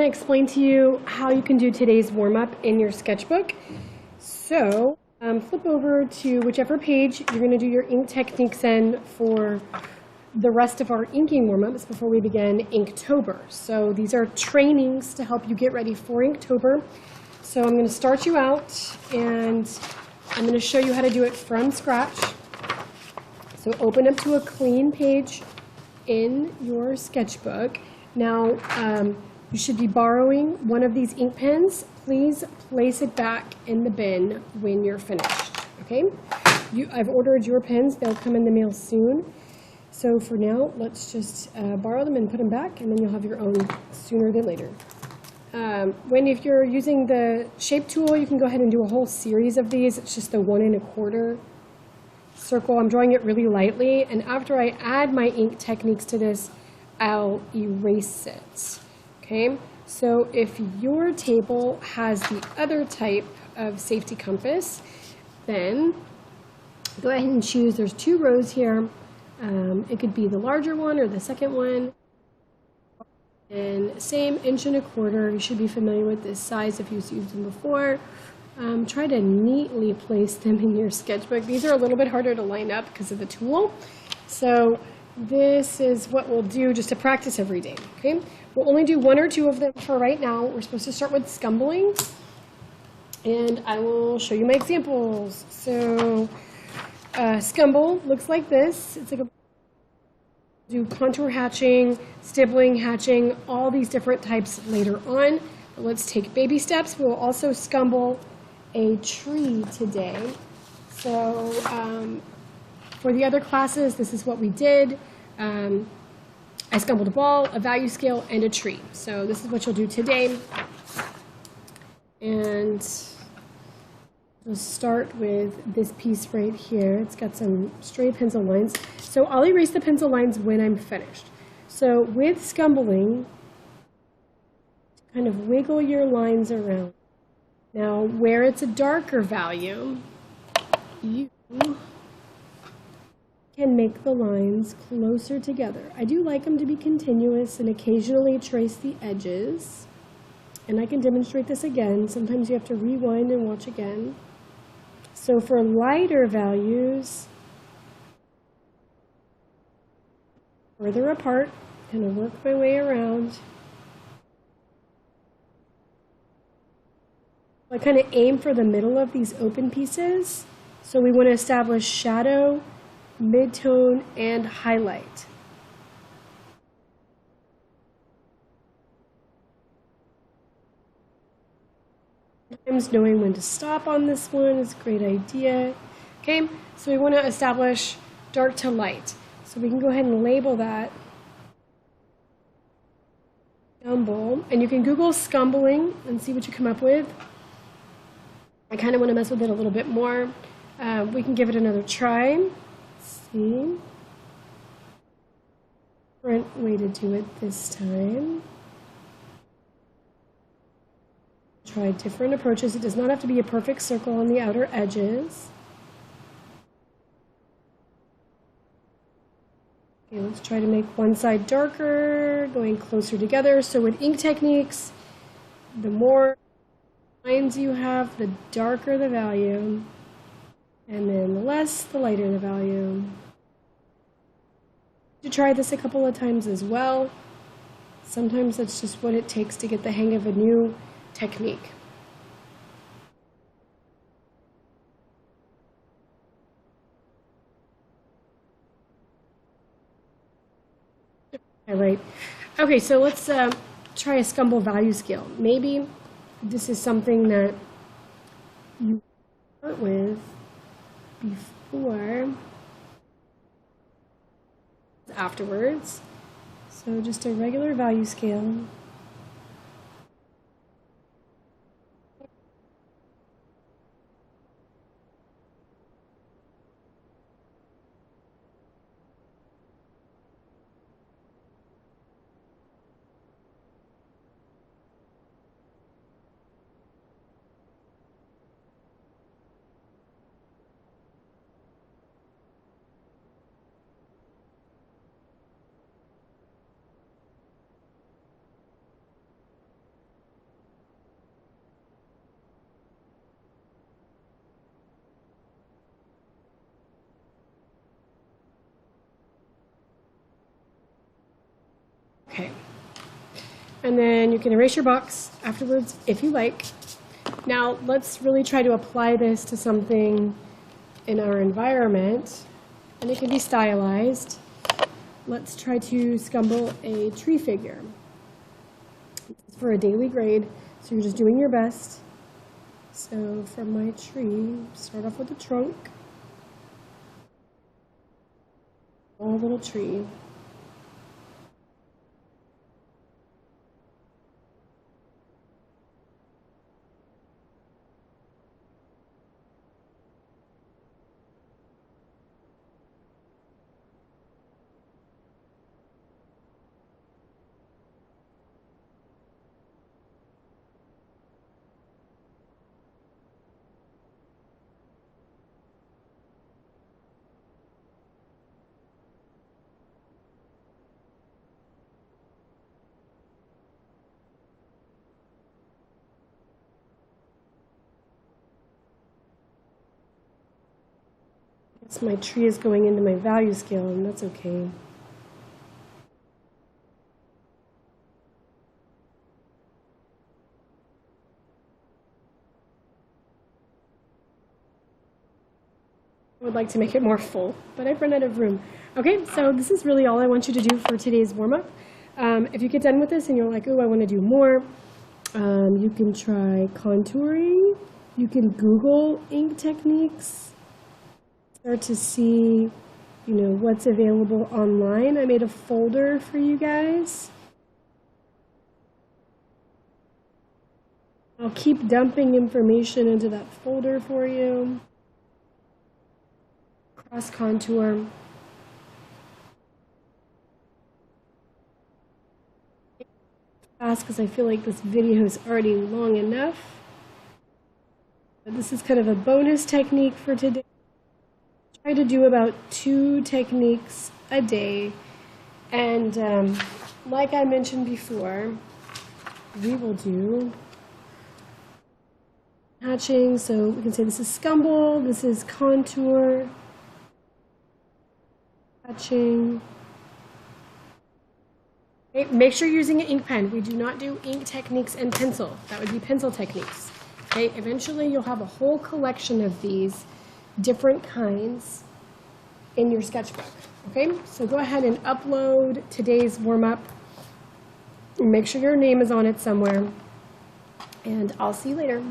to explain to you how you can do today's warm-up in your sketchbook. So flip over to whichever page you're going to do your ink techniques in for the rest of our inking warm-ups before we begin Inktober. So these are trainings to help you get ready for Inktober. So I'm going to start you out and I'm going to show you how to do it from scratch. So open up to a clean page in your sketchbook. Now, you should be borrowing one of these ink pens. Please place it back in the bin when you're finished, okay? I've ordered your pens. They'll come in the mail soon. So for now, let's just borrow them and put them back, and then you'll have your own sooner than later. If you're using the shape tool, you can go ahead and do a whole series of these. It's just the 1 1/4 circle. I'm drawing it really lightly, and after I add my ink techniques to this, I'll erase it. Okay, so if your table has the other type of safety compass, then go ahead and choose. There's 2 rows here. It could be the larger one or the second one. And same 1 1/4. You should be familiar with this size if you've used them before. Try to neatly place them in your sketchbook. These are a little bit harder to line up because of the tool. So this is what we'll do just to practice every day, okay? We'll only do 1 or 2 of them for right now. We're supposed to start with scumbling, and I will show you my examples. So scumble looks like this. It's like do contour hatching, stippling, hatching, all these different types later on. But let's take baby steps. We will also scumble a tree today. So for the other classes, this is what we did. I scumbled a ball, a value scale, and a tree. So this is what you'll do today. And we'll start with this piece right here. It's got some stray pencil lines. So I'll erase the pencil lines when I'm finished. So with scumbling, kind of wiggle your lines around. Now, where it's a darker value, you can make the lines closer together. I do like them to be continuous and occasionally trace the edges. And I can demonstrate this again. Sometimes you have to rewind and watch again. So for lighter values, further apart, kind of work my way around. I kind of aim for the middle of these open pieces. So we want to establish shadow, mid-tone, and highlight. Sometimes knowing when to stop on this one is a great idea. Okay, so we want to establish dark to light. So we can go ahead and label that scumble. And you can Google scumbling and see what you come up with. I kind of want to mess with it a little bit more. We can give it another try. Let's see. Different way to do it this time. Try different approaches. It does not have to be a perfect circle on the outer edges. Okay, let's try to make one side darker, going closer together. So with ink techniques, the more lines you have, the darker the value, and then the less, the lighter the value. You try this a couple of times as well. Sometimes that's just what it takes to get the hang of a new technique. All right. Okay, so let's try a scumble value scale. Maybe this is something that you start with before afterwards. So just a regular value scale. Okay. And then you can erase your box afterwards if you like. Now let's really try to apply this to something in our environment, and it can be stylized. Let's try to scumble a tree figure. This is for a daily grade, so you're just doing your best. So for my tree, start off with the trunk. A little tree. My tree is going into my value scale, and that's okay. I would like to make it more full, but I've run out of room. Okay, so this is really all I want you to do for today's warm-up. If you get done with this and you're like, oh, I want to do more, you can try contouring. You can Google ink techniques. Start to see, what's available online. I made a folder for you guys. I'll keep dumping information into that folder for you. Cross contour. Fast because I feel like this video is already long enough. But this is kind of a bonus technique for today. Try to do about 2 techniques a day, and like I mentioned before, we will do hatching. So we can say this is scumble, this is contour, hatching. Okay, make sure you're using an ink pen. We do not do ink techniques and pencil. That would be pencil techniques. Okay, eventually you'll have a whole collection of these different kinds in your sketchbook. Okay, so go ahead and upload today's warm-up. Make sure your name is on it somewhere, and I'll see you later.